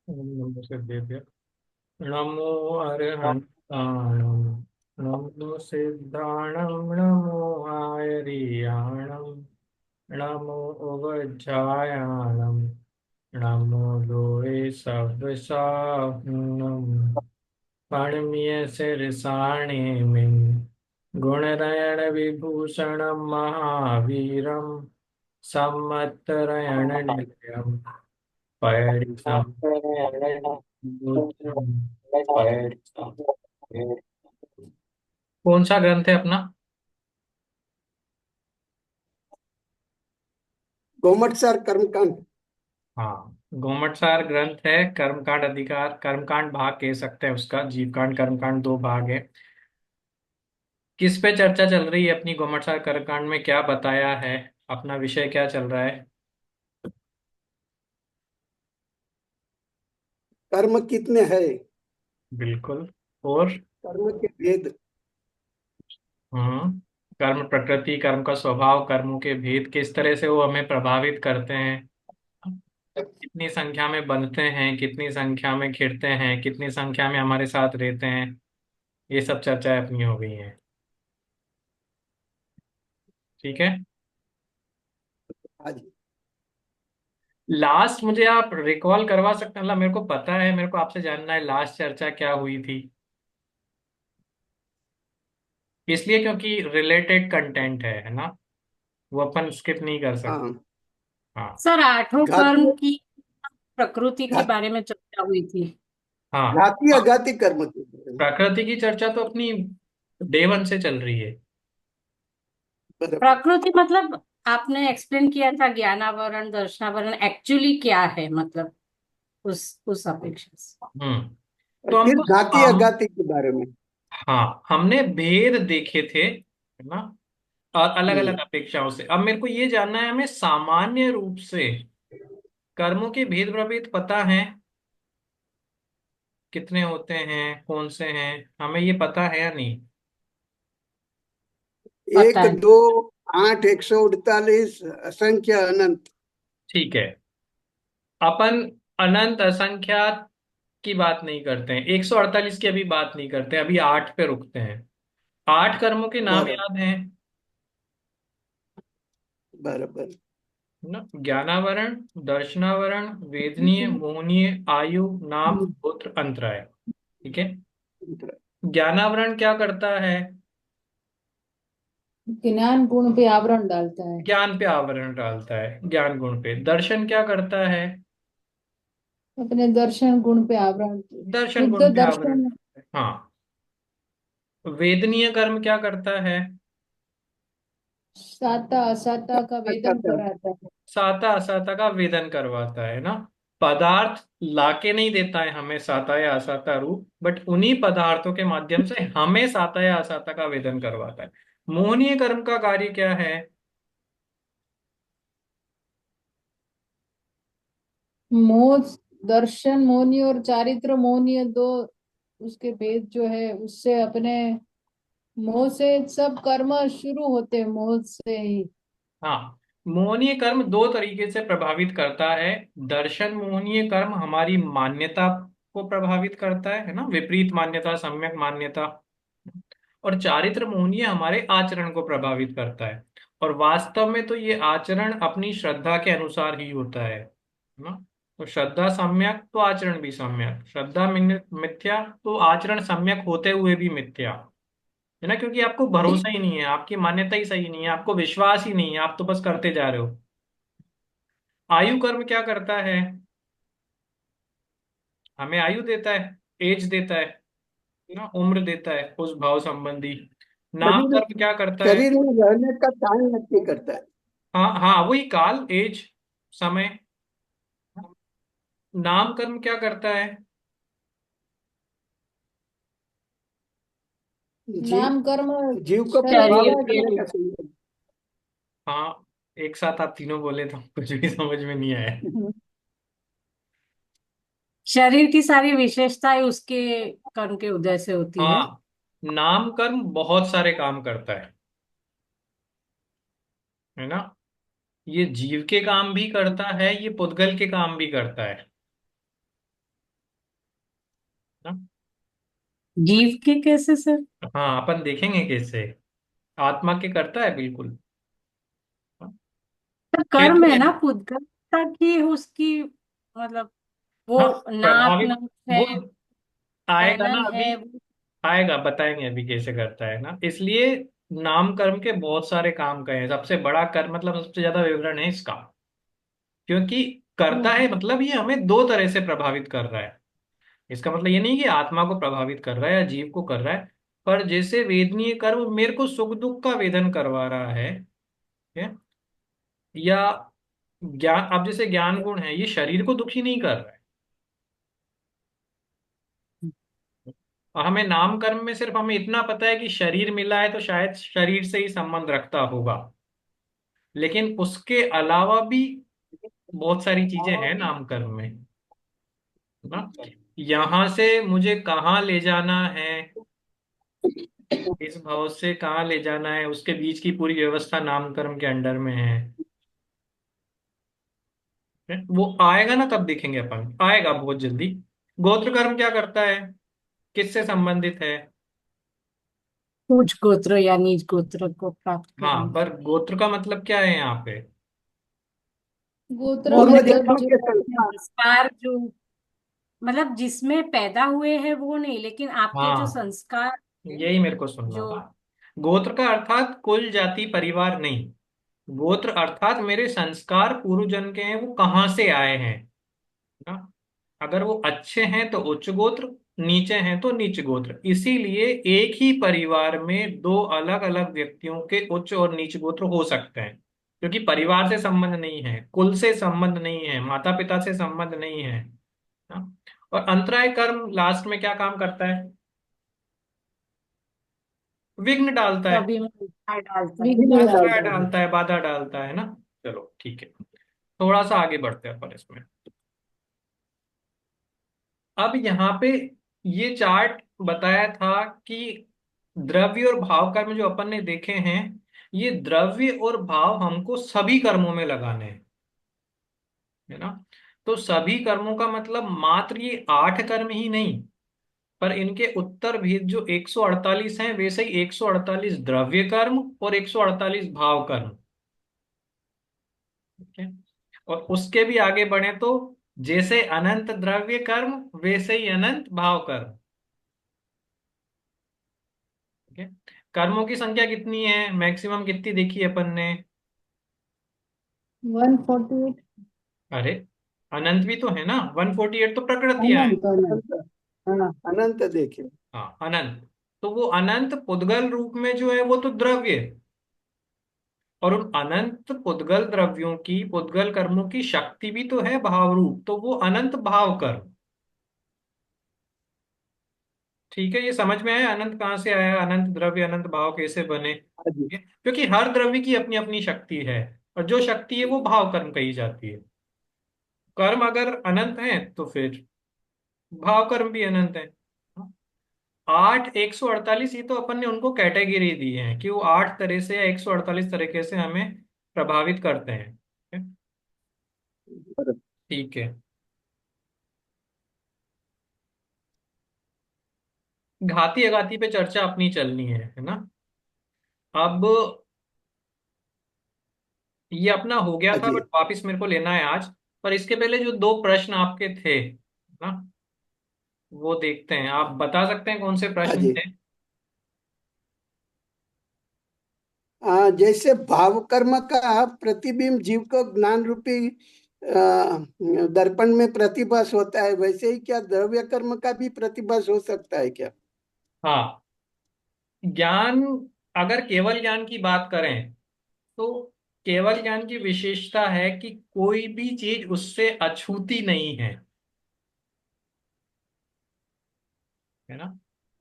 नमो सिद्धेभ्य नमो अरहन्ताणं नमो सिद्धाणं नमो आयर्याणं नमो उवज्झायाणं नमो लोये सव्यसाहुनं परमीय सिरसाणेमिं गुणनयन विभूषणं महावीरं सम्मतनयन नित्यं पैडितं बुद्धं पैडितं। कौन सा ग्रंथ है अपना? गोमटसार कर्मकांड। हाँ, गोमटसार ग्रंथ है। कर्मकांड अधिकार, कर्मकांड भाग कह सकते हैं उसका। जीवकांड कर्मकांड दो भाग है। किस पे चर्चा चल रही है अपनी? गोमटसार कर्मकांड में क्या बताया है? अपना विषय क्या चल रहा है? कर्म कितने हैं? बिल्कुल। और कर्म के भेद। हम्म कर्म प्रकृति, कर्म का स्वभाव, कर्मों के भेद, किस तरह से वो हमें प्रभावित करते हैं, कितनी संख्या में बनते हैं, कितनी संख्या में खिरते हैं, कितनी संख्या में हमारे साथ रहते हैं, ये सब चर्चाएं अपनी हो गई हैं। ठीक है। आज लास्ट मुझे आप रिकॉल करवा सकते हैं? मतलब मेरे को पता है, मेरे को आपसे जानना है लास्ट चर्चा क्या हुई थी। इसलिए क्योंकि रिलेटेड कंटेंट है ना, वो अपन स्किप नहीं कर सकते। हाँ। हाँ। सर, आठों कर्म घाती की प्रकृति के घात, बारे में चर्चा हुई थी। हाँ। घाती हाँ, अघाती कर्म के बारे में। प्रकृति की चर्चा तो अपनी डे वन से चल रही है। बराबर। प्रकृति मतलब आपने एक्सप्लेन किया था, ज्ञानावरण दर्शनावरण एक्चुअली क्या है, मतलब उस अपेक्षा से। हम्म और तो फिर हमको घाती अघाती के बारे में। हाँ, हमने भेद देखे थे, है ना, और अलग अलग हम्म। अपेक्षाओं से। अब मेरे को ये जानना है, हमें सामान्य रूप से कर्मों के भेद प्रभेद पता है? कितने होते हैं, कौन से हैं, हमें ये पता है या नहीं? पता एक है। दो आठ 148 असंख्य अनंत। ठीक है। अपन अनंत असंख्यात की बात नहीं करते हैं, 148 की अभी बात नहीं करते हैं, अभी 8 पे रुकते हैं। 8 कर्मों के नाम बराबर। याद हैं बराबर। ना? ज्ञानावरण, दर्शनावरण, वेदनीय, मोहनीय, आयु, नाम, गोत्र, अंतराय। ठीक है। ज्ञानावरण क्या करता है? ज्ञान गुण पे आवरण डालता है। ज्ञान पे आवरण डालता है, ज्ञान गुण पे। दर्शन क्या करता है? अपने दर्शन गुण पे आवरण। दर्शन शुद्ध गुण पे आवरण दर्शन। डालता है, हाँ। वेदनीय कर्म क्या करता है? साता असाता का वेदन अच्छा। कराता है। साता असाता का वेदन करवाता है ना। पदार्थ लाके नहीं देता है हमें साता या असाता रूप, बट उन्हीं पदार्थों के माध्यम से हमें साता या असाता का वेदन करवाता है। मोहनीय कर्म का कार्य क्या है? मोह। दर्शन मोहनी और चारित्र मोहनीय दो। उसके भेद जो है उससे अपने मोह से सब कर्म शुरू होते हैं, मोह से ही। हाँ, मोहनीय कर्म दो तरीके से प्रभावित करता है। दर्शन मोहनीय कर्म हमारी मान्यता को प्रभावित करता है ना, विपरीत मान्यता, सम्यक मान्यता। और चारित्र मोहनीय हमारे आचरण को प्रभावित करता है। और वास्तव में तो ये आचरण अपनी श्रद्धा के अनुसार ही होता है ना। तो श्रद्धा सम्यक तो आचरण भी सम्यक, श्रद्धा मिथ्या तो आचरण सम्यक होते हुए भी मिथ्या, है ना, क्योंकि आपको भरोसा ही नहीं है, आपकी मान्यता ही सही नहीं है, आपको विश्वास ही नहीं है, आप तो बस करते जा रहे हो। आयु कर्म क्या करता है? हमें आयु देता है, एज देता है ना, उम्र देता है उस भाव संबंधी। नाम शरीर कर्म क्या करता है? शरीर में रहने का टाइम नक्की करता है। हाँ हाँ, वही काल, एज, समय। नाम कर्म क्या करता है? जीव नाम कर्म जीव को शरीर शरीर प्रभावित का के। करने जो। का संयोग। हाँ, एक साथ आप तीनों बोले तो कुछ भी समझ में नहीं आया। शरीर की सारी विशेषताएं उसके कर्म के उदय से होती है। हाँ, नाम कर्म बहुत सारे काम करता है ना। ये जीव के काम भी करता है, ये पुद्गल के काम भी करता है ना। जीव के कैसे सर? हाँ, अपन देखेंगे कैसे। आत्मा के करता है बिल्कुल। तो कर्म कहते है हैं ना पुद्गलता की उसकी, मतलब वो हाँ, नाक प्रभावित नक है, वो आएगा ना पैनल अभी। है। आएगा, बताएंगे अभी कैसे करता है ना। इसलिए नाम कर्म के बहुत सारे काम कहे हैं। सबसे बड़ा कर्म मतलब सबसे ज्यादा विवरण है इसका, क्योंकि करता है मतलब ये हमें दो तरह से प्रभावित कर रहा है। इसका मतलब ये नहीं कि आत्मा को प्रभावित कर रहा है या जीव को कर रहा है, पर जैसे वेदनीय कर्म मेरे को सुख दुख का वेदन करवा रहा है, ठीक है? या ज्ञान, अब जैसे ज्ञान गुण है, ये शरीर को दुखी नहीं कर रहा है। और हमें नाम कर्म में सिर्फ हमें इतना पता है कि शरीर मिला है तो शायद शरीर से ही संबंध रखता होगा, लेकिन उसके अलावा भी बहुत सारी चीजें हैं नाम कर्म में ना। यहाँ से मुझे कहाँ ले जाना है, इस भव से कहाँ ले जाना है, उसके बीच की पूरी व्यवस्था नामकर्म के अंडर में है। वो आएगा ना तब देखेंगे अपन, आएगा बहुत जल्दी। गोत्र कर्म क्या करता है, किससे संबंधित है? उच्च गोत्र या नीच गोत्र को प्राप्त हाँ, करने। पर गोत्र का मतलब क्या है यहाँ पे? गोत्र पूर्व मतलब जन्म जो के संस्कार। संस्कार जो, मतलब जिसमें पैदा हुए हैं वो नहीं, लेकिन आपके जो हाँ, संस्कार हैं, यही मेरे को सुनना जो। था। गोत्र का अर्थात कुल जाति परिवार नहीं। गोत्र अर्थात मेरे संस्कार पूर्व जन्म के हैं, वो कहाँ से आए हैं ना। अगर वो अच्छे हैं तो उच्च गोत्र, नीचे हैं तो नीच गोत्र। इसीलिए एक ही परिवार में दो अलग अलग व्यक्तियों के उच्च और नीच गोत्र हो सकते हैं, क्योंकि परिवार से संबंध नहीं है, कुल से संबंध नहीं है, माता पिता से संबंध नहीं है ना? और अंतराय कर्म लास्ट में क्या काम करता है? विघ्न डालता है, सभी में निखार डालता है। विघ्न आश्रय डालता है। डालता है, बाधा डालता है ना। चलो ठीक है, थोड़ा सा आगे बढ़ते हैं अपन इसमें। अब यहाँ पे ये चार्ट बताया था कि द्रव्य और भाव कर्म जो अपन ने देखे हैं, ये द्रव्य और भाव हमको सभी कर्मों में लगाने हैं, है ना। तो सभी कर्मों का मतलब मात्र ये 8 कर्म ही नहीं, पर इनके उत्तर भी जो 148 हैं, वैसे ही 148 द्रव्य कर्म और 148 भाव कर्म। ठीक है। और उसके भी आगे बढ़े तो जैसे अनंत द्रव्य कर्म वैसे ही अनंत भाव कर्म। ठीक है। कर्मों की संख्या कितनी है, मैक्सिमम कितनी देखी है अपन ने? 148। अरे, अनंत भी तो है ना, 148 तो प्रकृतियां है। अनंत अनंत। अनंत। हाँ, अनंत देखे। हाँ, अनंत। तो वो अनंत पुद्गल रूप में जो है वो तो द्रव्य है। और उन अनंत पुद्गल द्रव्यों की, पुद्गल कर्मों की शक्ति भी तो है भाव रूप, तो वो अनंत भाव कर्म। ठीक है, ये समझ में आया अनंत कहाँ से आया, अनंत द्रव्य अनंत भाव कैसे बने? हाँ जी। ठीक है? क्योंकि हर द्रव्य की अपनी अपनी शक्ति है, और जो शक्ति है वो भाव कर्म कही जाती है। कर्म अगर अनंत है तो फिर भाव कर्म भी अनंत है। 8 148, ये तो अपन ने उनको कैटेगरी दी है कि वो 8 तरह से या 148 तरीके से हमें प्रभावित करते हैं। ठीक है। बराबर। ठीक है। घाती अघाती पे चर्चा अपनी चलनी है ना। अब ये अपना हो गया हाँ था, जी। बट वापिस मेरे को लेना है आज। पर इसके पहले जो दो प्रश्न आपके थे ना, वो देखते हैं। आप बता सकते हैं कौन से हाँ प्रश्न जी। थे? जैसे भाव कर्म का प्रतिबिंब जीव को ज्ञान रूपी दर्पण में प्रतिभास होता है, वैसे ही क्या द्रव्य कर्म का भी प्रतिभास हो सकता है क्या? हाँ, ज्ञान, अगर केवल ज्ञान की बात करें तो केवल ज्ञान की विशेषता है कि कोई भी चीज उससे अछूती नहीं है, है ना।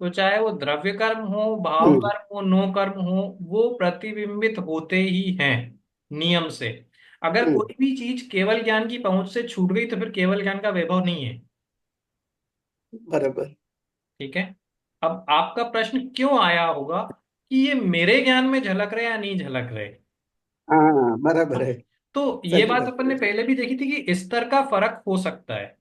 तो चाहे वो द्रव्य कर्म हो, भाव हम्म। कर्म हो, नो कर्म हो, वो प्रतिबिंबित होते ही हैं नियम से। अगर हम्म। कोई भी चीज केवल ज्ञान की पहुंच से छूट गई तो फिर केवल ज्ञान का वैभव नहीं है। बराबर। ठीक है। अब आपका प्रश्न क्यों आया होगा कि ये मेरे ज्ञान में झलक रहे या नहीं झलक रहे? हाँ, बराबर हाँ? है। तो ये सच बात बात अपन ने है। पहले भी देखी थी कि स्तर का फर्क हो सकता है,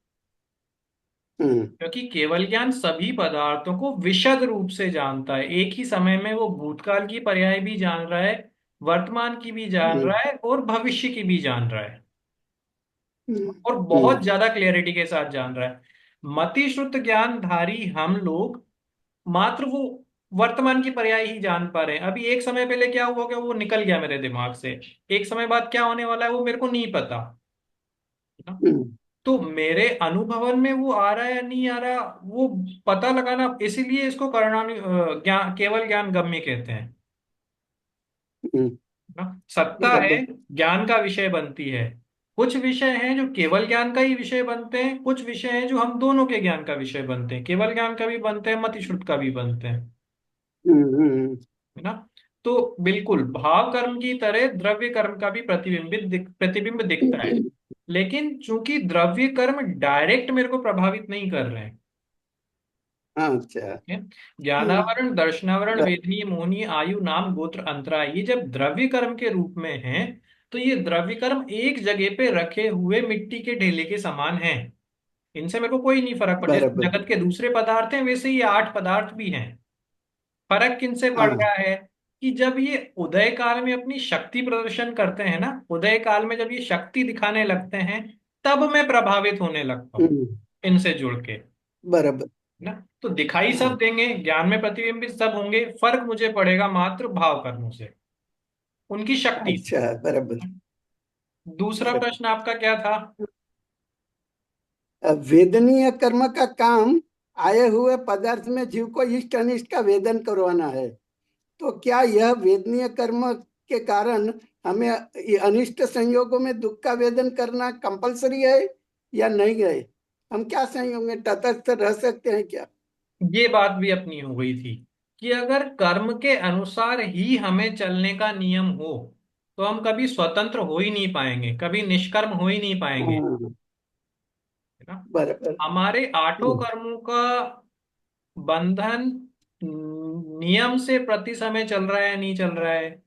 हम्म क्योंकि केवल ज्ञान सभी पदार्थों को विशद रूप से जानता है। एक ही समय में वो भूतकाल की पर्याय भी जान रहा है, वर्तमान की भी जान हम्म रहा है और भविष्य की भी जान रहा है, हम्म और बहुत हम्म ज्यादा क्लियरिटी के साथ जान रहा है। मति श्रुत ज्ञानधारी हम लोग मात्र वो वर्तमान की पर्याय ही जान पा रहे हैं। अभी एक समय पहले क्या हुआ, क्या वो निकल गया मेरे दिमाग से, एक समय बाद क्या होने वाला है वो मेरे को नहीं पता, है ना। हम्म तो मेरे अनुभवन में वो आ रहा है या नहीं आ रहा, वो पता लगाना, इसीलिए इसको ज्ञान, केवल ज्ञान गम्य कहते हैं, हम्म, ना। सत्ता है, बराबर। ज्ञान का विषय बनती है। कुछ विषय हैं जो केवल ज्ञान का ही विषय बनते हैं, कुछ विषय हैं जो हम दोनों के ज्ञान का विषय बनते हैं, केवल ज्ञान का भी बनते हैं, मति श्रुत का भी बनते हैं, हम्म। है ना। तो बिल्कुल भाव कर्म की तरह द्रव्य कर्म का भी प्रतिबिंब दिखता है, लेकिन चूंकि द्रव्य कर्म डायरेक्ट मेरे को प्रभावित नहीं कर रहे हैं। अच्छा। ठीक है। हम्म, ज्ञानावरण, दर्शनावरण, ब- वेदनीय, मोहनीय, आयु, नाम, गोत्र, अंतरा, ये जब द्रव्य कर्म के रूप में हैं, तो ये द्रव्य कर्म एक जगह पे रखे हुए मिट्टी के ढेले के समान हैं। इनसे मेरे को कोई नहीं फर्क पड़ता, जैसे बराबर। जगत के दूसरे पदार्थ हैं वैसे ये 8 पदार्थ भी हैं। फर्क किनसे पड़ हाँ। रहा है कि जब ये उदय काल में अपनी शक्ति प्रदर्शन करते हैं ना, उदय काल में जब ये शक्ति दिखाने लगते हैं, तब मैं प्रभावित होने लगता हूँ हम्म, इनसे जुड़ के, बराबर। ना। तो दिखाई सब हाँ। देंगे, ज्ञान में प्रतिबिंबित सब होंगे, फर्क मुझे पड़ेगा मात्र भाव कर्मों से, उनकी शक्ति से। अच्छा, बराबर। दूसरा बराबर। प्रश्न आपका क्या था? अब वेदनीय कर्म का काम आए हुए पदार्थ में जीव को इष्ट अनिष्ट का वेदन करवाना है। तो क्या यह वेदनीय कर्म के कारण हमें ये अनिष्ट संयोगों में दुख का वेदन करना कंपलसरी है या नहीं है? हम क्या संयोग में तटस्थ रह सकते हैं क्या? ये बात भी अपनी हो गई थी कि अगर कर्म के अनुसार ही हमें चलने का नियम हो, तो हम कभी स्वतंत्र हो ही नहीं पाएंगे, कभी निष्कर्म हो ही नहीं पाएंगे, हाँ, है ना। बराबर। हमारे आठों हम्म, कर्मों का बंधन नियम से प्रति समय चल रहा है या नहीं चल रहा है?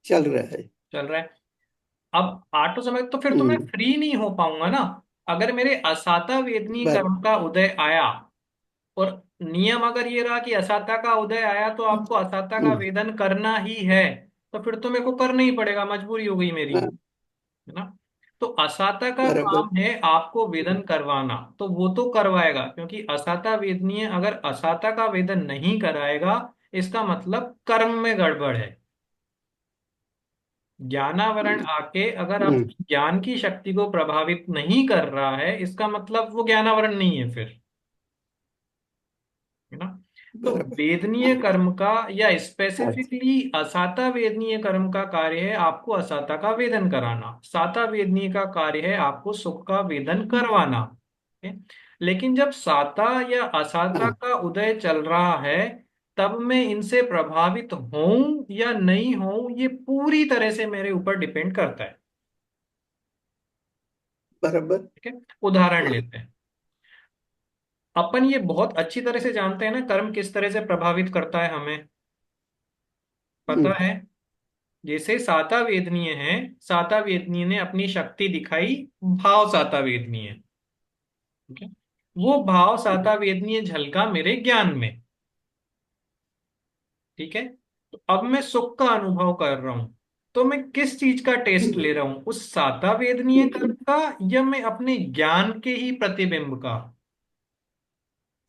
चल रहा है। चल रहा है। अब आठों समय तो फिर तो मैं हम्म, फ्री नहीं हो पाऊंगा ना। अगर मेरे असाता वेदनी बर कर्म का उदय आया, और नियम अगर ये रहा कि असाता का उदय आया तो आपको असाता का हम्म, वेदन करना ही है, तो फिर तो मेरे को करना ही पड़ेगा, मजबूरी हो गई मेरी, हाँ, है ना। तो असाता का बराबर। काम है आपको वेदन करवाना, तो वो तो करवाएगा, क्योंकि असाता वेदनीय अगर असाता का वेदन नहीं कराएगा, इसका मतलब कर्म में गड़बड़ है। ज्ञानावरण आके अगर हम्म, आपकी ज्ञान की शक्ति को प्रभावित नहीं कर रहा है, इसका मतलब वो ज्ञानावरण नहीं है फिर, है ना। तो बराबर। वेदनीय हाँ, कर्म का या अच्छा। स्पेसिफिकली असाता वेदनीय कर्म का कार्य है आपको असाता का वेदन कराना, साता वेदनीय का कार्य है आपको सुख का वेदन करवाना, है? लेकिन जब साता या असाता हाँ, का उदय चल रहा है, तब मैं इनसे प्रभावित हूं या नहीं हूं, ये पूरी तरह से मेरे ऊपर डिपेंड करता है। बराबर। ठीक है। उदाहरण हाँ। लेते हैं। अपन ये बहुत अच्छी तरह से जानते हैं ना, कर्म किस तरह से प्रभावित करता है हमें, पता हम्म, है। जैसे साता वेदनीय है, साता वेदनीय ने अपनी शक्ति दिखाई, भाव साता वेदनीय, ठीक है। वो भाव साता वेदनीय झलका मेरे ज्ञान में, ठीक है। तो अब मैं सुख का अनुभव कर रहा हूं, तो मैं किस चीज का टेस्ट ले रहा हूं, उस साता वेदनीय कर्म का या मैं अपने ज्ञान के ही प्रतिबिंब का?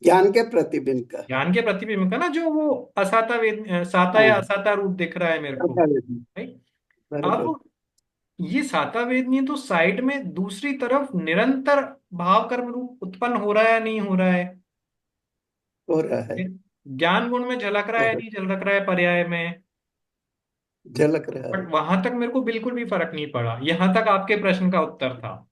ज्ञान के प्रतिबिंब का। ज्ञान के प्रतिबिंब का ना, जो वो साता या हाँ, असाता रूप दिख रहा है मेरे को, बता देती। राइट। बराबर। अब ये साता वेदनी तो साइड में दूसरी तरफ निरंतर भाव कर्म रूप उत्पन्न हो रहा है या नहीं हो रहा है? हो रहा है। ज्ञान गुण में झलक रहा है या बराबर। नहीं झलक रहा है पर्याय में? झलक रहा है। बट वहां तक मेरे को बिल्कुल भी फर्क नहीं पड़ा, यहां तक आपके प्रश्न का उत्तर था।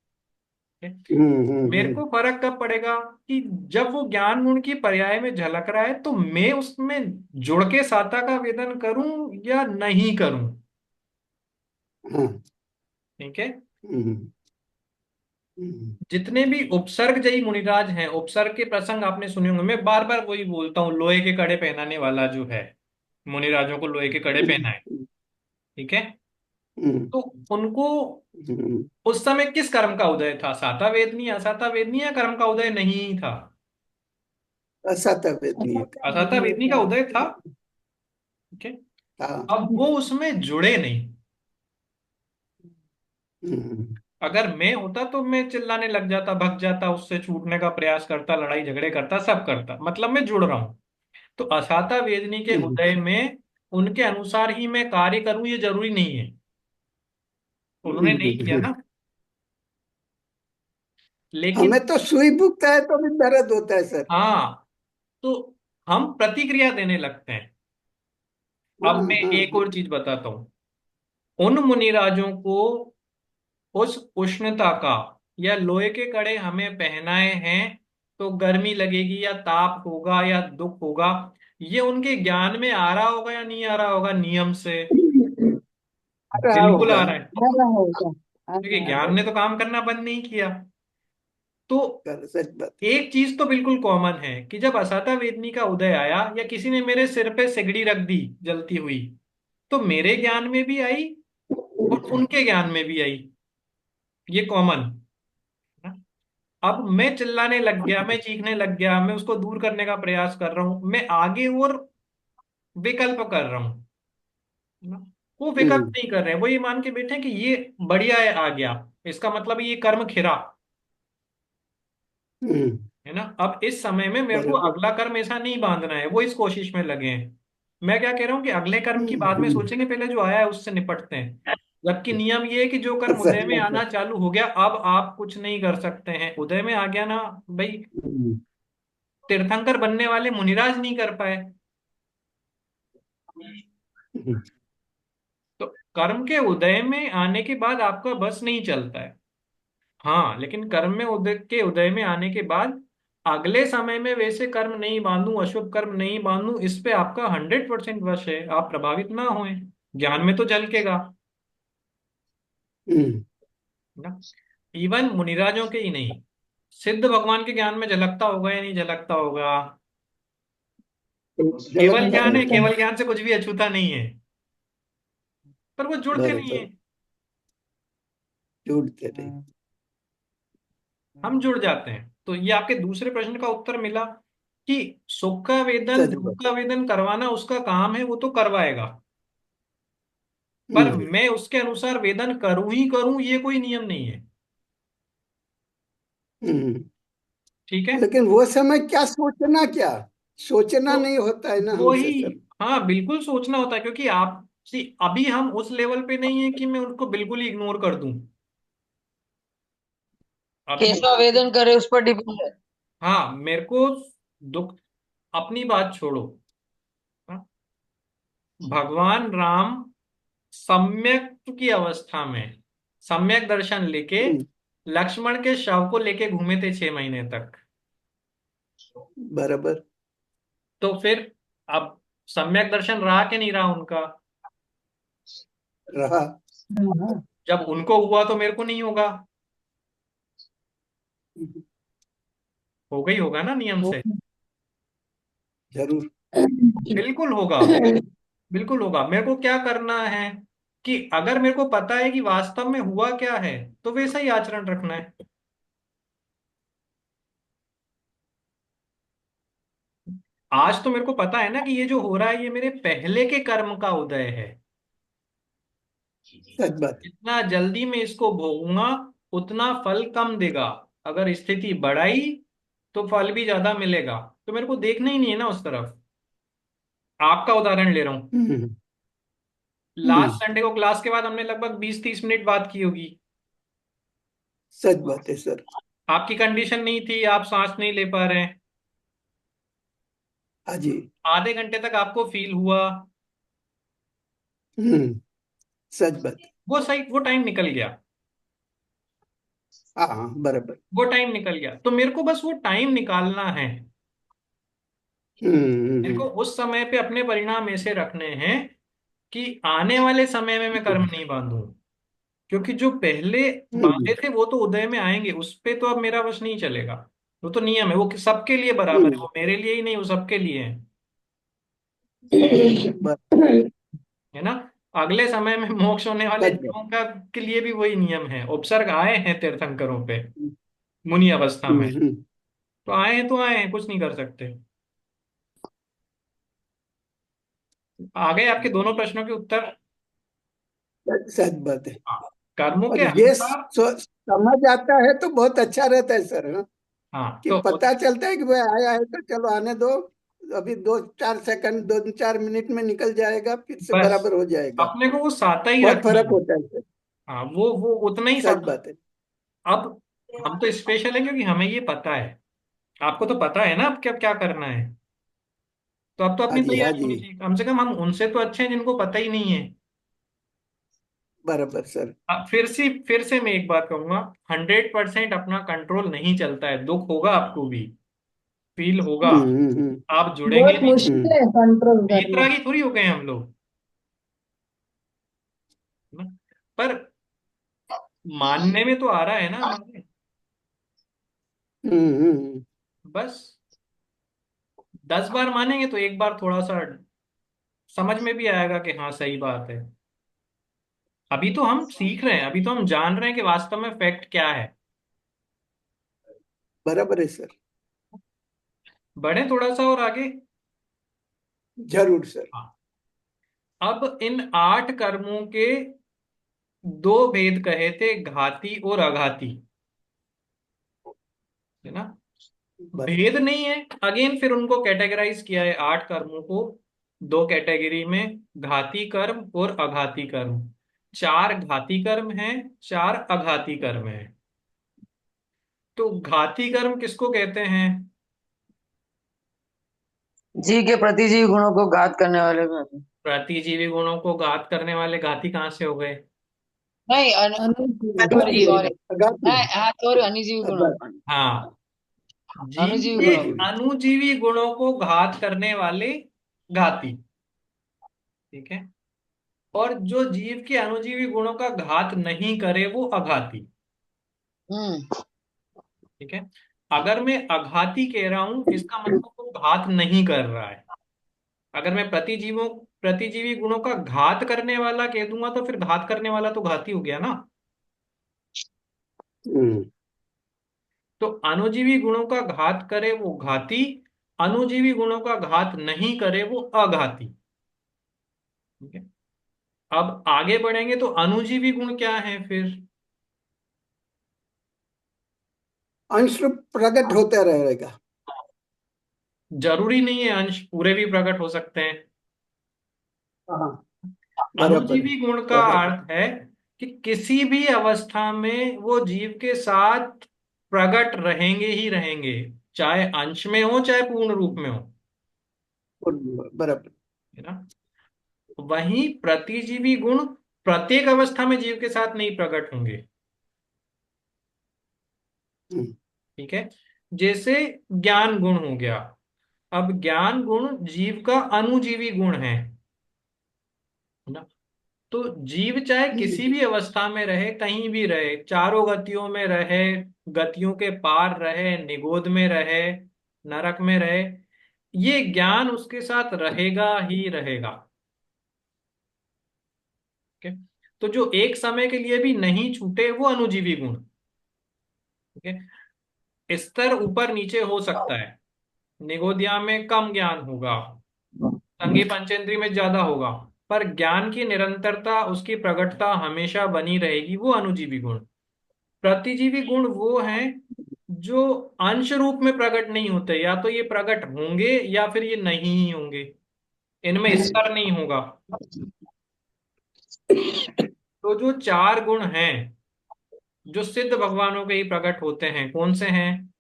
ठीक है? मेरे हम्म। को फर्क कब पड़ेगा कि जब वो ज्ञान गुण की पर्याय में झलक रहा है, तो मैं उसमें जुड़ के साता का वेदन करूं या नहीं करूं। हाँ। ठीक है। हम्म हम्म जितने भी उपसर्ग जयी मुनिराज हैं, उपसर्ग के प्रसंग आपने सुने होंगे, मैं बार बार वही बोलता हूँ, लोहे के कड़े पहनाने वाला जो है, मुनिराजों को लोहे के कड़े पहनाए, हम्म, ठीक है। हम्म, तो उनको हम्म, उस समय किस कर्म का उदय था? साता वेदनी, असाता वेदनी, या कर्म का उदय नहीं था? असत वेदनीय का। असाता वेदनी का उदय था। ओके। हाँ। अब वो उसमें जुड़े नहीं। हम्म, अगर मैं होता तो मैं चिल्लाने लग जाता, भग जाता, उससे छूटने का प्रयास करता, लड़ाई झगड़े करता, सब करता, मतलब मैं जुड़ रहा हूं। तो असाता वेदनी के हम्म, उदय में उनके अनुसार ही मैं कार्य करूं, ये जरूरी नहीं है। उन्होंने नहीं किया हम्म। ना। लेकिन हमें तो सुई भूखता है तो भी दर्द होता है सर। हाँ, तो हम प्रतिक्रिया देने लगते हैं। हाँ, अब मैं हाँ, एक हाँ। और चीज बताता हूँ। उन मुनिराजों को उस उष्णता का, या लोहे के कड़े हमें पहनाए हैं तो गर्मी लगेगी या ताप होगा या दुख होगा, ये उनके ज्ञान में आ रहा होगा या नहीं आ रहा होगा नियम से? आ रहा बिल्कुल होगा। आ रहा है, आ रहा होगा, आ क्योंकि रहा ज्ञान ने तो काम करना बंद नहीं किया। तो सच बात। एक चीज तो बिल्कुल कॉमन है कि जब असाता वेदनी का उदय आया, या किसी ने मेरे सिर पे सिगड़ी रख दी जलती हुई, तो मेरे ज्ञान में भी आई और उनके ज्ञान में भी आई। ये कॉमन। अब मैं चिल्लाने लग गया, मैं चीखने लग गया, मैं उसको दूर करने का प्रयास कर रहा हूं, मैं आगे और विकल्प कर रहा हूं, ना? वो विकल्प हम्म, नहीं कर रहे हैं, वो ये मान के बैठे हैं कि ये बढ़िया है, आ गया, इसका मतलब ये कर्म खिरा, हम्म। है ना। अब इस समय में मेरे को बराबर। अगला कर्म ऐसा नहीं बांधना है, वो इस कोशिश में लगे हैं। मैं क्या कह रहा हूँ कि अगले कर्म की बाद में हम्म। सोचेंगे, पहले जो आया है उससे निपटते हैं। जबकि नियम ये है कि जो कर्म सच उदय में बात है। आना चालू हो गया, अब आप कुछ नहीं कर सकते हैं। उदय में आ गया ना भाई, हम्म, तीर्थंकर बनने वाले मुनिराज नहीं कर पाए। हम्म, तो कर्म के उदय में आने के बाद आपका बस नहीं चलता है। हाँ, लेकिन कर्म में उदय के उदय में आने के बाद अगले समय में वैसे कर्म नहीं बांधूं, अशुभ कर्म नहीं बांधूं, इस पे आपका 100% वश है, आप प्रभावित ना हों। ज्ञान में तो झलकेगा हम्म। ना। इवन मुनिराजों के ही नहीं, सिद्ध भगवान के ज्ञान में झलकता होगा या नहीं झलकता होगा? केवल झलकता ज्ञान है, होगा। केवल ज्ञान से कुछ भी अछूता नहीं है, पर वो जुड़ते नहीं है। बराबर। जोड़ते रहे। हम जुड़ जाते हैं। तो ये आपके दूसरे प्रश्न का उत्तर मिला कि सुख का वेदन, सच दुख बात। का वेदन करवाना उसका काम है, वो तो करवाएगा। पर हम्म, मैं उसके अनुसार वेदन करूं ही करूं, ये कोई नियम नहीं है। हम्म। ठीक है। लेकिन वो समय क्या सोचना, क्या सोचना तो नहीं होता है ना वो हमसे ही, सर। हाँ बिल्कुल सोचना होता है, क्योंकि आप सी अभी हम उस लेवल पे नहीं है कि मैं उनको बिल्कुल ही इग्नोर कर दूं। अभी कैसा आवेदन करे उस पर डिपेंड है। हाँ, मेरे को दुख, अपनी बात छोड़ो, हाँ, भगवान राम सम्यक की अवस्था में सम्यक दर्शन लेके हम्म, लक्ष्मण के शव को लेके घूमे थे 6 महीने तक। बराबर। तो फिर अब सम्यक दर्शन रहा कि नहीं रहा उनका? रहा। जब उनको हुआ तो मेरे को नहीं होगा? हम्म, हो गई होगा ना नियम से? जरूर। बिल्कुल होगा। बिल्कुल होगा। मेरे को क्या करना है कि अगर मेरे को पता है कि वास्तव में हुआ क्या है, तो वैसा ही आचरण रखना है। आज तो मेरे को पता है ना कि ये जो हो रहा है, ये मेरे पहले के कर्म का उदय है। सच बात। जितना जल्दी मैं इसको भोगूंगा, उतना फल कम देगा। अगर स्थिति बढ़ाई तो फल भी ज्यादा मिलेगा। तो मेरे को देखना ही नहीं है ना उस तरफ। आपका उदाहरण ले रहा हूं। हम्म, हम्म। लास्ट संडे को क्लास के बाद हमने लगभग 20-30 मिनट बात की होगी। सच बात है सर। आपकी कंडीशन नहीं थी, आप सांस नहीं ले पा रहे हैं। हाँ जी। आधे घंटे तक आपको फील हुआ। हम्म। सच बात। वो सही, वो टाइम निकल गया। हाँ, हाँ, बराबर। वो टाइम निकल गया, तो मेरे को बस वो टाइम निकालना है। हम्म, मेरे को उस समय पे अपने परिणाम ऐसे रखने हैं कि आने वाले समय में मैं कर्म नहीं बांधूं। क्योंकि जो पहले बांधे हम्म, थे वो तो उदय में आएंगे, उस पे तो अब मेरा वश नहीं चलेगा। वो तो नियम है, वो सबके लिए बराबर है, हम्म। वो मेरे लिए ही नहीं, वो सबके लिए है। बर- है ना। अगले समय में मोक्ष होने वाले सच बात। जीवों का के लिए भी वही नियम है। उपसर्ग आए हैं तीर्थंकरों पे मुनि अवस्था में, हम्म। तो आए हैं तो आए हैं, कुछ नहीं कर सकते। आ गए आपके दोनों प्रश्नों के उत्तर। सच बात है। हाँ, कर्मों के और ये अनुसार। समझ आता है तो बहुत अच्छा रहता है सर, हाँ? हाँ कि तो पता चलता है कि भाई आया है तो चलो आने दो, अभी 2-4 सेकंड 2-4 मिनट में निकल जाएगा, फिर से बस बराबर हो जाएगा। अपने को वो साता ही बहुत रखना फर्क है। होता है सर। हाँ, वो उतना ही सच साता। बात है। अब हम तो स्पेशल है क्योंकि हमें ये पता है। आपको तो पता है ना अब क्या क्या करना है। तो अब तो हाँ अपनी जी, हाँ तैयारी जी। होनी चाहिए, कम से कम हम उनसे तो अच्छे हैं जिनको पता ही नहीं है। बराबर सर। अब फिर से मैं एक बात कहूंगा, 100% अपना कंट्रोल नहीं चलता है, दुख होगा आपको भी, फील होगा। हम्म। आप जुड़ेंगे बहुत नहीं। मुश्किल हम्म। है कंट्रोल करना। बेतरागी थोड़ी हो गए हम लोग, है ना? पर मानने में तो आ रहा है ना हमारे। हम्म। बस 10 बार मानेंगे तो एक बार थोड़ा सा समझ में भी आएगा कि हाँ सही बात है। अभी तो हम सीख रहे हैं, अभी तो हम जान रहे हैं कि वास्तव में फैक्ट क्या है। बराबर है सर। बढ़े थोड़ा सा और आगे। जरूर सर। हाँ, अब इन 8 कर्मों के दो भेद कहे थे, घाती और अघाती, है ना? बर भेद नहीं है, अगेन फिर उनको कैटेगराइज किया है 8 कर्मों को दो कैटेगरी में, घाती कर्म और अघाती कर्म। 4 घाती कर्म हैं, 4 अघाती कर्म हैं। तो घाती कर्म किसको कहते हैं? जीव के प्रतिजीवी गुणों को घात करने वाले को। प्रतिजीवी गुणों को घात करने वाले घाती कहाँ से हो गए? नहीं अनुजीव। सॉरी अनुजीव। सॉरी। अगाती। हाँ हाँ सॉरी, अनुजीवी गुणों को। अगाती। हाँ, जीव अनुजीवी के गुणों को। अनुजीव। अनुजीवी गुणों को घात करने वाले घाती, ठीक है। और जो जीव के अनुजीवी गुणों का घात नहीं करे वो अघाती, हम्म। ठीक है। अगर मैं अघाती कह रहा हूं इसका मतलब वो घात नहीं कर रहा है। अगर मैं प्रतिजीवी गुणों का घात करने वाला कह दूंगा तो फिर घात करने वाला तो घाती हो गया ना। हम्म। तो अनुजीवी गुणों का घात करे वो घाती, अनुजीवी गुणों का घात नहीं करे वो अघाती, ठीक है। अब आगे बढ़ेंगे तो अनुजीवी गुण क्या है फिर? अंश रूप प्रकट होता रहेगा। जरूरी नहीं है अंश पूरे भी प्रकट हो सकते हैं। हाँ, बराबर है। अनुजीवी गुण का बराबर। अर्थ है कि किसी भी अवस्था में वो जीव के साथ प्रकट रहेंगे ही रहेंगे, चाहे अंश में हो चाहे पूर्ण रूप में हो, बराबर। है ना? वहीं प्रतिजीवी गुण प्रत्येक अवस्था में जीव के साथ नहीं प्रकट होंगे, हम्म। ठीक है। जैसे ज्ञान गुण हो गया। अब ज्ञान गुण जीव का अनुजीवी गुण है ना? तो जीव चाहे किसी भी अवस्था में रहे, कहीं भी रहे, चारों गतियों में रहे, गतियों के पार रहे, निगोद में रहे, नरक में रहे, ये ज्ञान उसके साथ रहेगा ही रहेगा, ठीक है। तो जो एक समय के लिए भी नहीं छूटे वो अनुजीवी गुण, ठीक है। स्तर ऊपर नीचे हो सकता है, निगोदिया में कम ज्ञान होगा, संगी पंचेंद्री में ज्यादा होगा, पर ज्ञान की निरंतरता उसकी प्रकटता हमेशा बनी रहेगी, वो अनुजीवी गुण। प्रतिजीवी गुण वो हैं जो अंश रूप में प्रकट नहीं होते, या तो ये प्रकट होंगे या फिर ये नहीं ही होंगे, इनमें स्तर नहीं होगा। तो जो 4 गुण हैं जो सिद्ध भगवानों के ही प्रकट होते हैं, कौन से हैं?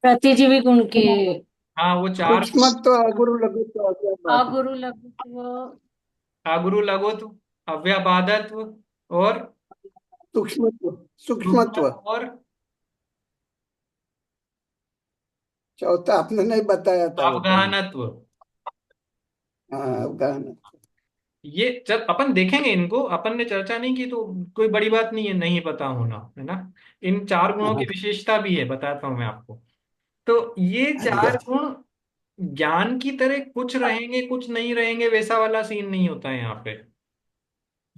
प्रतिजीवी गुण के हाँ, वो 4। सूक्ष्म तो अगुरु लघु तो अव्यापात। अगुरु लघुत्व, अगुरु लघुत्व, अव्याबाधत्व और सूक्ष्मत्व। सूक्ष्मत्व। सूक्ष्मत्व और चौथा आपने नहीं बताया था वो कहीं। अवगाहनत्व। हाँ, अवगाहन। ये जब अपन देखेंगे इनको, अपन ने चर्चा नहीं की तो कोई बड़ी बात नहीं है नहीं पता होना, है ना? इन 4 गुणों की हाँ। विशेषता भी है, बताता हूं मैं आपको। तो ये हाँ जी, हाँ चार जी। गुण ज्ञान की तरह कुछ रहेंगे कुछ नहीं रहेंगे वैसा वाला सीन नहीं होता है यहाँ पे।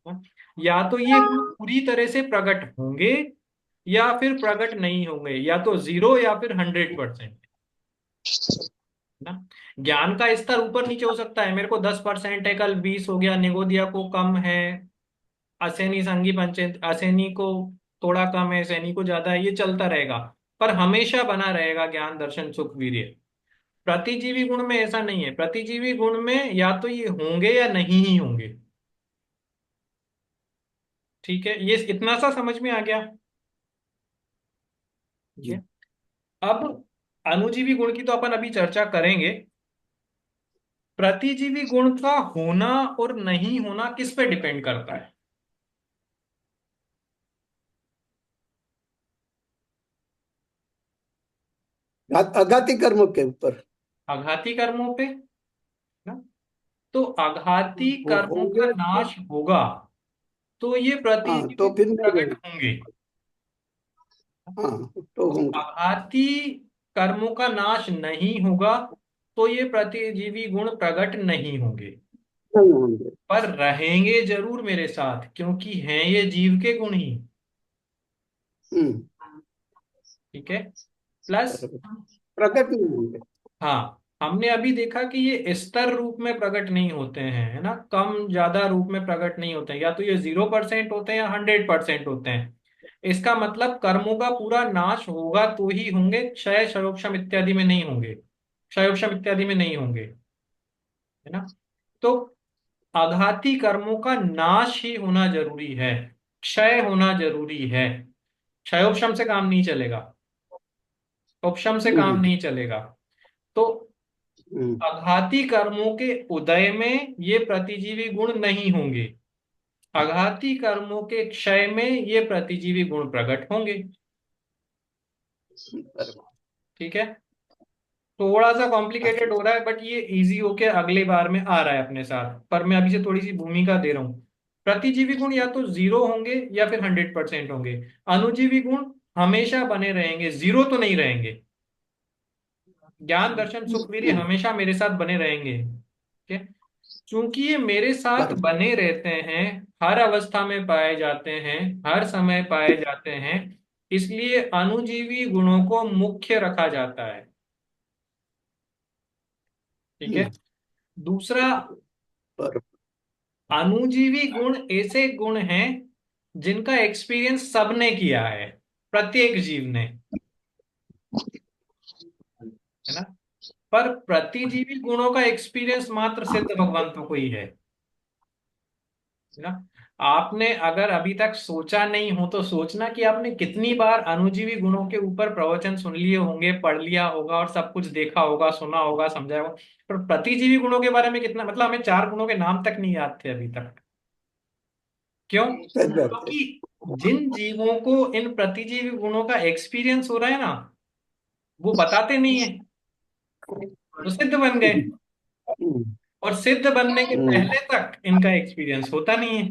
हाँ? या तो ये गुण पूरी तरह से प्रकट होंगे या फिर प्रकट नहीं होंगे, या तो 0 या फिर 100%। ना, ज्ञान का स्तर ऊपर नीचे हो सकता है, मेरे को 10% है, कल 20 हो गया, निगोदिया को कम है, असेनी संगी पंचेत असेनी को थोड़ा कम है, सैनी को ज्यादा है, ये चलता रहेगा। पर हमेशा बना रहेगा ज्ञान दर्शन सुख वीर्य। प्रतिजीवी गुण में ऐसा नहीं है, प्रतिजीवी गुण में या तो ये होंगे या नहीं ही होंगे। ठीक है, ये इतना सा समझ में आ गया। ठीक है। जी। अब अनुजीवी गुण की तो अपन अभी चर्चा करेंगे। प्रतिजीवी गुण का होना और नहीं होना किस पे डिपेंड करता है? आघाती कर्मों के ऊपर। आघाती कर्मों पे ना। तो आघाती वो कर्मों का होंगे तो। नाश होगा तो ये हाँ, प्रतिजीवी तो गुण फिर नहीं प्रकट रहेंगे। होंगे। हाँ, तो होंगे। आघाती कर्मों का नाश नहीं होगा तो ये प्रतिजीवी गुण प्रकट नहीं होंगे। नहीं होंगे। पर रहेंगे जरूर मेरे साथ, क्योंकि हैं ये जीव के गुण ही। हम्म। ठीक है। प्लस, बराबर। प्रकट नहीं होंगे। हाँ, हमने अभी देखा कि ये स्तर रूप में प्रकट नहीं होते हैं, है ना, कम ज्यादा रूप में प्रकट नहीं होते हैं, या तो ये 0% होते हैं या 100% होते हैं। इसका मतलब कर्मों का पूरा नाश होगा तो ही होंगे, क्षय क्षयोक्षम इत्यादि में नहीं होंगे, क्षयोक्षम इत्यादि में नहीं होंगे। है ना। तो आघाती कर्मों का नाश ही होना जरूरी है, क्षय होना जरूरी है। क्षयोक्षम से काम नहीं चलेगा, उपशम से काम हम्म। नहीं चलेगा। तो हम्म। आघाती कर्मों के उदय में ये प्रतिजीवी गुण नहीं होंगे, आघाती कर्मों के क्षय में ये प्रतिजीवी गुण प्रकट होंगे। बराबर। ठीक है। थोड़ा सा कॉम्प्लिकेटेड हो रहा है बट ये इजी होके अगले बार में आ रहा है अपने साथ, पर मैं अभी से थोड़ी सी भूमिका दे रहा हूँ। प्रतिजीवी गुण या तो 0 होंगे या फिर 100% होंगे। अनुजीवी गुण हमेशा बने रहेंगे, 0 तो नहीं रहेंगे। ज्ञान दर्शन सुख वीर्य हम्म। हमेशा मेरे साथ बने रहेंगे। ठीक है। चूंकि ये मेरे साथ बराबर। बने रहते हैं, हर अवस्था में पाए जाते हैं, हर समय पाए जाते हैं, इसलिए अनुजीवी गुणों को मुख्य रखा जाता है। ठीक है। हम्म। दूसरा, बराबर। अनुजीवी गुण ऐसे गुण हैं जिनका एक्सपीरियंस सबने किया है, प्रत्येक जीव ने। है ना। पर प्रतिजीवी गुणों का एक्सपीरियंस मात्र सिद्ध भगवंतों को ही है। ना, आपने अगर अभी तक सोचा नहीं हो तो सोचना कि आपने कितनी बार अनुजीवी गुणों के ऊपर प्रवचन सुन लिए होंगे, पढ़ लिया होगा और सब कुछ देखा होगा, सुना होगा, समझा होगा। पर प्रतिजीवी गुणों के बारे में कितना, मतलब हमें 4 गुणों के नाम तक नहीं याद थे अभी तक। क्यों? सही बात है। क्योंकि जिन जीवों को इन प्रतिजीवी गुणों का एक्सपीरियंस हो रहा है ना, वो बताते नहीं है, तो सिद्ध बन गए। हम्म। और सिद्ध बनने के हम्म। पहले तक इनका एक्सपीरियंस होता नहीं है।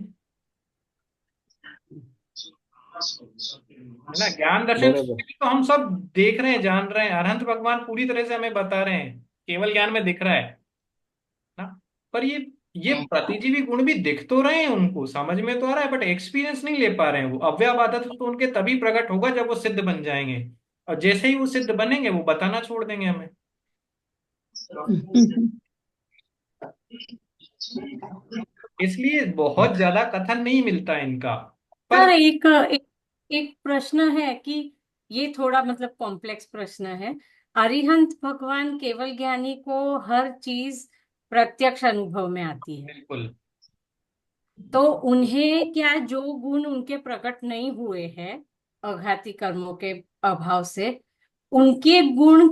है ना। ज्ञान दर्शन बराबर। तो हम सब देख रहे हैं, जान रहे हैं, अनंत भगवान पूरी तरह से हमें बता रहे हैं, केवल ज्ञान में दिख रहा है ना। पर ये प्रतिजीवी गुण भी दिख तो रहे हैं, उनको समझ में तो आ रहा है, बट एक्सपीरियंस नहीं ले पा रहे हैं वो। अव्यवबाधत तो उनके तभी प्रकट होगा जब वो सिद्ध बन जाएंगे, और जैसे ही वो सिद्ध बनेंगे वो बताना छोड़ देंगे हमें। इसलिए बहुत ज्यादा कथन नहीं मिलता इनका। पर सर एक प्रश्न है कि ये थोड़ा मतलब कॉम्प्लेक्स प्रश्न है। अरिहंत भगवान केवल ज्ञानी को हर चीज प्रत्यक्ष अनुभव में आती है, बिल्कुल। तो उन्हें क्या जो गुण उनके प्रकट नहीं हुए हैं अघाती कर्मों के अभाव से, उनके गुण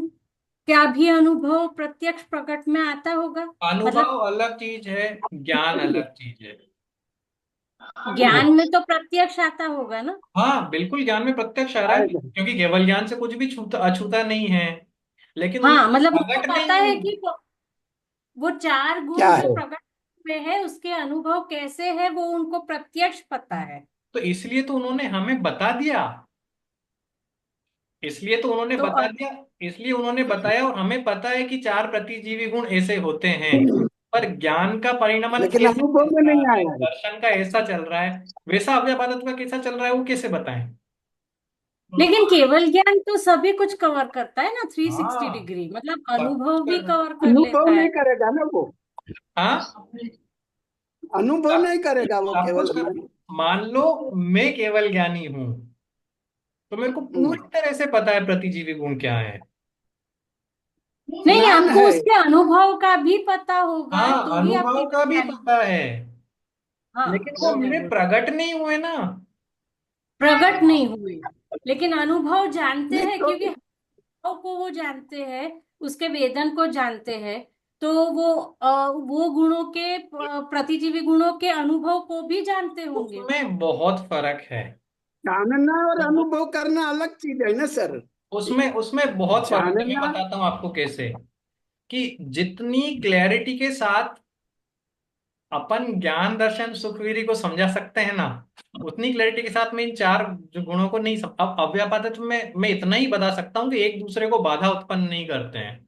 क्या भी अनुभव प्रत्यक्ष प्रकट में आता होगा? मतलब अनुभव अलग चीज है, ज्ञान अलग चीज है। ज्ञान में तो प्रत्यक्ष आता होगा ना। हाँ बिल्कुल, ज्ञान में प्रत्यक्ष आ रहा है, आएगा। क्योंकि केवल ज्ञान से कुछ भी छूता अछूता नहीं है, लेकिन हाँ, उनका मतलब उनको प्रकट पता नहीं है हुआ। कि वो चार गुण क्या जो है? प्रकट हुए हैं उसके अनुभव कैसे है वो उनको प्रत्यक्ष पता है। तो इसलिए तो उन्होंने हमें बता दिया, इसलिए तो उन्होंने तो बता दिया, इसलिए उन्होंने बताया, और हमें पता है कि चार प्रतिजीवी गुण ऐसे होते हैं। पर ज्ञान का परिणमन लेकिन ऐसे अनुभव चल में रहा नहीं है, आया है। दर्शन का ऐसा चल रहा है, वैसा अव्यापादत्व का कैसा चल रहा है वो कैसे बताएं? लेकिन केवल ज्ञान तो सभी कुछ कवर करता है ना, 360 हाँ, डिग्री, मतलब सब कुछ अनुभव भी कर रहे हैं। कवर कर अनुभव लेता है। नहीं करेगा ना वो, हाँ, अनुभव सब नहीं करेगा वो सब केवल कुछ कर। ज्ञान। मान लो मैं केवल ज्ञानी हूं, तो मेरे को हम्म, पूरी तरह से पता है प्रतिजीवी गुण क्या है। नहीं, ज्ञान आपको है। उसके अनुभव का भी पता होगा हाँ, तो ही आप अनुभव का केवल भी ज्ञानी। पता है, हाँ, लेकिन वो वो मैं मेरे बोल, प्रकट नहीं हुए ना। प्रकट नहीं हुए, लेकिन अनुभव जानते नहीं हैं, तो क्योंकि भाव को वो जानते हैं, उसके वेदन को जानते हैं। तो वो गुणों के प्रतिजीवी गुणों के अनुभव को भी जानते होंगे। उसमें बहुत फर्क है। जानना और अनुभव करना अलग चीज है ना सर। उसमें उसमें बहुत फर्क है, मैं जानना, बताता हूँ आपको कैसे। कि जितनी क्लैरिटी के साथ अपन ज्ञान दर्शन सुखविरी को समझा सकते हैं ना, उतनी क्लैरिटी के साथ मैं इन चार जो गुणों को नहीं अब अव्यापादत्व में मैं इतना ही बता सकता हूँ कि एक दूसरे को बाधा उत्पन्न नहीं करते हैं,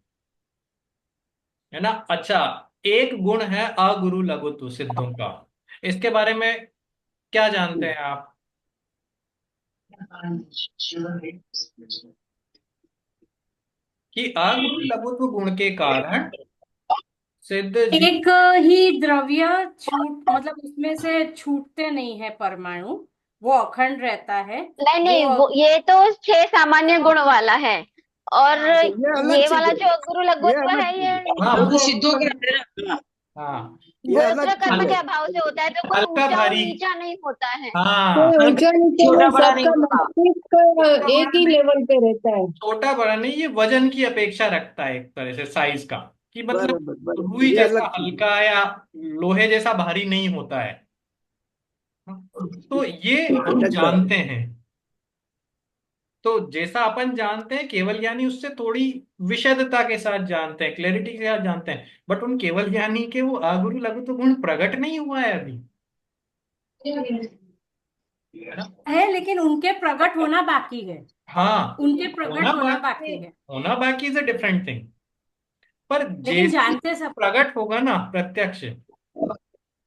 है ना। अच्छा, एक गुण है अगुरु लघुत्व सिद्धों का, इसके बारे में क्या जानते हैं आप? कि अगुरु लघुत्व गुण के कारण सिद्ध जीव। एक ही द्रव्य छूट, मतलब उसमें से छूटते नहीं है परमाणु, वो अखंड रहता है। नहीं वो नहीं, वो ये तो छह सामान्य गुण वाला है। और ये अलग ये चीज वाला है। जो गुरु ये लघुत्व अलग है, चीज ये है। हाँ, वो तो वो सिद्धों के है ना। हाँ, ये वो रुद्र अलग कर्म चीज के है। अभाव से होता है, तो कोई हल्का ऊंचा और भारी। नीचा नहीं होता है। हाँ, कोई हल्का, ऊंचा नीचे छोटा नहीं, बड़ा नहीं सबका होता। मस्तिष्क छोटा एक बड़ा ही नहीं, लेवल पे रहता है। छोटा बड़ा नहीं, ये वजन की अपेक्षा रखता है एक तरह से साइज का। कि मतलब बराबर बराबर, रुई ये जैसा अलग चीज है। हल्का है या लोहे जैसा भारी नहीं होता है। तो ये हम अलग बात है। जानते हैं। तो जैसा अपन जानते हैं केवल ज्ञानी उससे थोड़ी विशदता के साथ जानते हैं, क्लैरिटी के साथ जानते हैं, बट उन केवल ज्ञानी के वो अगुरु लघु तो गुण प्रकट नहीं हुआ है अभी, है ना। है, लेकिन उनके प्रकट होना बाकी है। हाँ, उनके होना प्रकट होना बाकी बाकी है, है, होना बाकी इज अ डिफरेंट थिंग। पर लेकिन जैसे ही जानते सब। प्रकट होगा ना प्रत्यक्ष,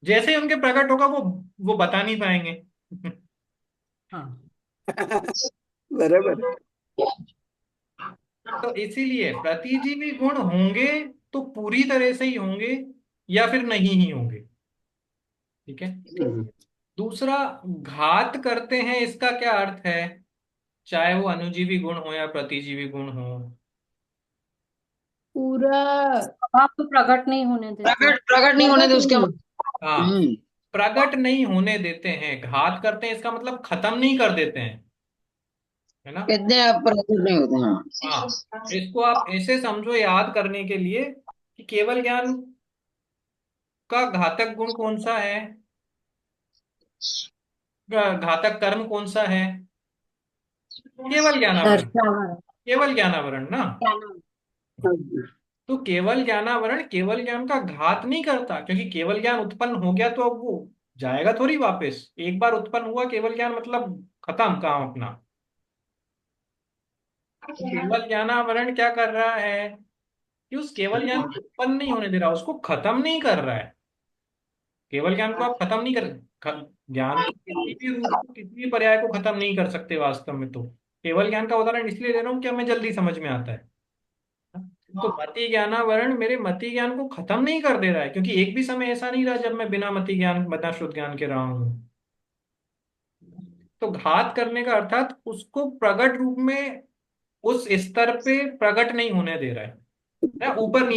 जैसे ही उनके प्रकट होगा वो बता नहीं पाएंगे। हाँ, बराबर। तो इसीलिए प्रतिजीवी गुण होंगे तो पूरी तरह से ही होंगे, या फिर नहीं ही होंगे। ठीक है। हम्म, दूसरा, घात करते हैं इसका क्या अर्थ है? चाहे वो अनुजीवी गुण हो या प्रतिजीवी गुण हो। पूरा आप तो प्रकट नहीं होने देते। प्रकट प्रकट नहीं होने प्रकट दे उसके नहीं। हाँ, प्रकट नहीं होने देते हैं, घात करते हैं इसका मतलब खत्म नहीं कर देते हैं, है ना। कितने आप प्रकट नहीं होते हैं। हाँ, इसको आप ऐसे समझो याद करने के लिए कि केवल ज्ञान का घातक गुण कौन सा है, घातक कर्म कौन सा है? केवल ज्ञानावरण। दर्शावर। केवल ज्ञानावरण ना। हाँ, तो केवल ज्ञानावरण केवल ज्ञान का घात नहीं करता, क्योंकि केवल ज्ञान उत्पन्न हो गया तो अब वो जाएगा थोड़ी वापस। एक बार उत्पन्न हुआ केवल ज्ञान मतलब खत्म काम अपना। तो केवल ज्ञानावरण क्या कर रहा है कि उस केवल ज्ञान को उत्पन्न नहीं होने दे रहा, उसको खत्म नहीं कर रहा है। केवल ज्ञान को आप खत्म नहीं कर, ज्ञान के किसी भी रूप को, किसी भी पर्याय को खत्म नहीं कर सकते वास्तव में। तो केवल ज्ञान का उदाहरण इसलिए दे रहा हूँ कि हमें जल्दी समझ में आता है। तो मति ज्ञानावरण मेरे मति ज्ञान को खत्म नहीं कर दे रहा है, क्योंकि एक भी समय ऐसा नहीं रहा जब मैं बिना मति ज्ञान बिना शुद्ध ज्ञान के रहा हूं। तो घात करने का अर्थात उसको प्रकट रूप में उस स्तर पे प्रकट नहीं होने दे रहा है ना। ऊपर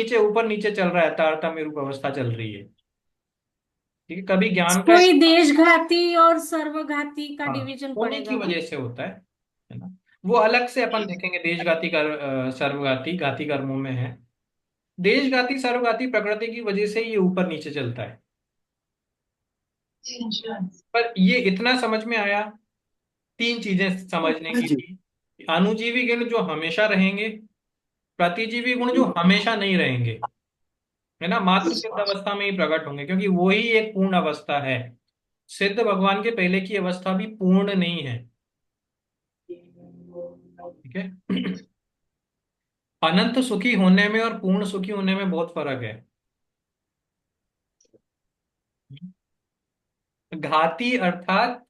नीचे चल रहा है, तारतम्य रूप अवस्था चल रही है। ठीक है, कभी ज्ञान का, कोई देशघाती और सर्वघाती का हाँ, डिवीजन होने की पड़ेगा ना। वजह से होता है ना। वो अलग से अपन देखेंगे, देशघाती कर सर्वघाती घाती कर्मों में है। देशघाती सर्वघाती प्रकृति की वजह से ये ऊपर नीचे चलता है। पर ये इतना समझ में आया, तीन चीजें समझने हाँ की जी। थी। अणुजीवी गुण जो हमेशा रहेंगे, प्रतिजीवी गुण जो हमेशा नहीं रहेंगे, है ना, मात्र सिद्ध अवस्था में ही प्रकट होंगे, क्योंकि वो ही एक पूर्ण अवस्था है। सिद्ध भगवान के पहले की अवस्था भी पूर्ण नहीं है। ठीक ठीक है। अनंत सुखी होने में और पूर्ण सुखी होने में बहुत फर्क है। घाती अर्थात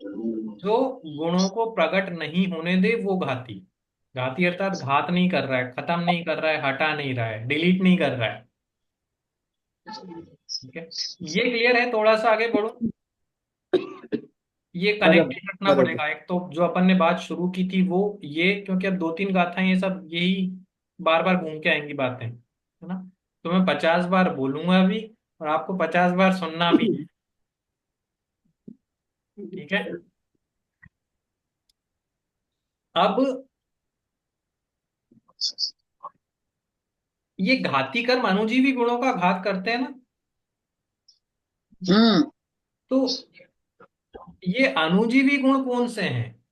जो गुणों को प्रकट नहीं होने दे वो घाती। घाती अर्थात घात नहीं कर रहा है, खत्म नहीं कर रहा है, हटा नहीं रहा है, डिलीट नहीं कर रहा है। ठीक है, ये क्लियर है? थोड़ा सा आगे बढ़ो। ये बराबर कनेक्टेड रखना बराबर। पड़ेगा। एक तो जो अपन ने बात शुरू की थी वो ये, क्योंकि अब दो तीन गाथाएं ये सब यही बार बार घूम के आएंगी बातें, है ना। तो मैं 50 बार बोलूंगा भी और आपको 50 बार सुनना भी है। ठीक है। अब ये घाती कर्म अनुजीवी गुणों का घात करते हैं ना, हम्म तो ये अनुजीवी गुण कौन से हैं?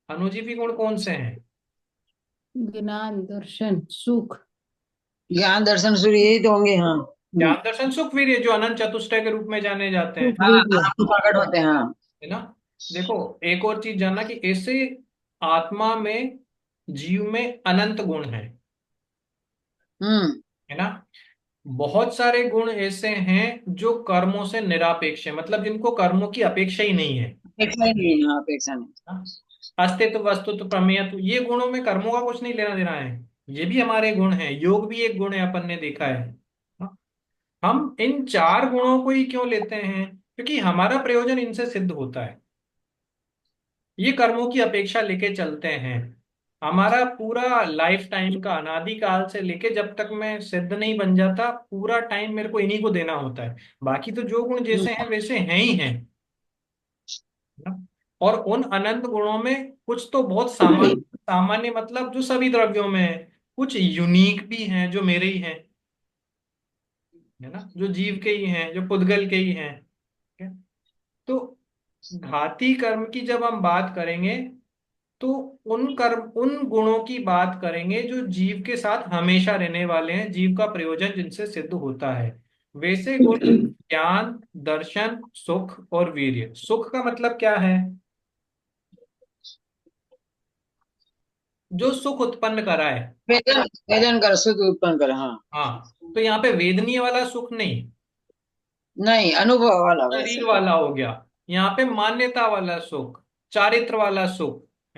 अनुजीवी गुण कौन से हैं? ज्ञान दर्शन सुख। ज्ञान दर्शन सूर्य यही तो होंगे, हाँ। ज्ञान दर्शन सुख वीर्य, जो अनंत चतुष्टय के रूप में जाने जाते हैं, सुख हाँ, वीर्य। आप प्रकट होते हैं, हाँ। है ना। देखो, एक और चीज जानना कि ऐसे आत्मा में, जीव में अनंत गुण है। हम्म है ना। बहुत सारे गुण ऐसे हैं जो कर्मों से निरापेक्ष है, मतलब जिनको कर्मों की अपेक्षा ही नहीं है। अपेक्षा ही नहीं, हाँ, अपेक्षा नहीं। हाँ? अस्तित्व वस्तुत्व प्रमेयत्व, ये गुणों में कर्मों का कुछ नहीं लेना देना है। ये भी हमारे गुण हैं, योग भी एक गुण है, अपन ने देखा है। हाँ? हम इन चार गुणों को ही क्यों लेते हैं? क्योंकि हमारा प्रयोजन इनसे सिद्ध होता है। ये कर्मों की अपेक्षा लेके चलते हैं। हमारा पूरा लाइफ टाइम का, अनादि काल से लेके जब तक मैं सिद्ध नहीं बन जाता, पूरा टाइम मेरे को इन्हीं को देना होता है। बाकी तो जो गुण जैसे हैं वैसे हैं ही हैं। ना? और उन अनंत गुणों में कुछ तो बहुत सामान्य, सामान्य मतलब जो सभी द्रव्यों में है, कुछ यूनिक भी हैं जो मेरे ही हैं, है ना, जो जीव के ही हैं, जो पुद्गल के ही हैं। ठीक है? तो घाती कर्म की जब हम बात करेंगे तो उन कर्म, उन गुणों की बात करेंगे जो जीव के साथ हमेशा रहने वाले हैं, जीव का प्रयोजन जिनसे सिद्ध होता है। वैसे गुण ज्ञान, दर्शन, सुख और वीर्य। सुख का मतलब क्या है? जो सुख उत्पन्न कराए। वेदन वेदन कर, सुख उत्पन्न कर, हाँ। हाँ, तो यहाँ पे वेदनीय वाला सुख नहीं, नहीं, अनुभव वाला शरीर वैसे। वाला हो गया। यहाँ पे मान्यता वाला सुख, चारित्र वाला सुख,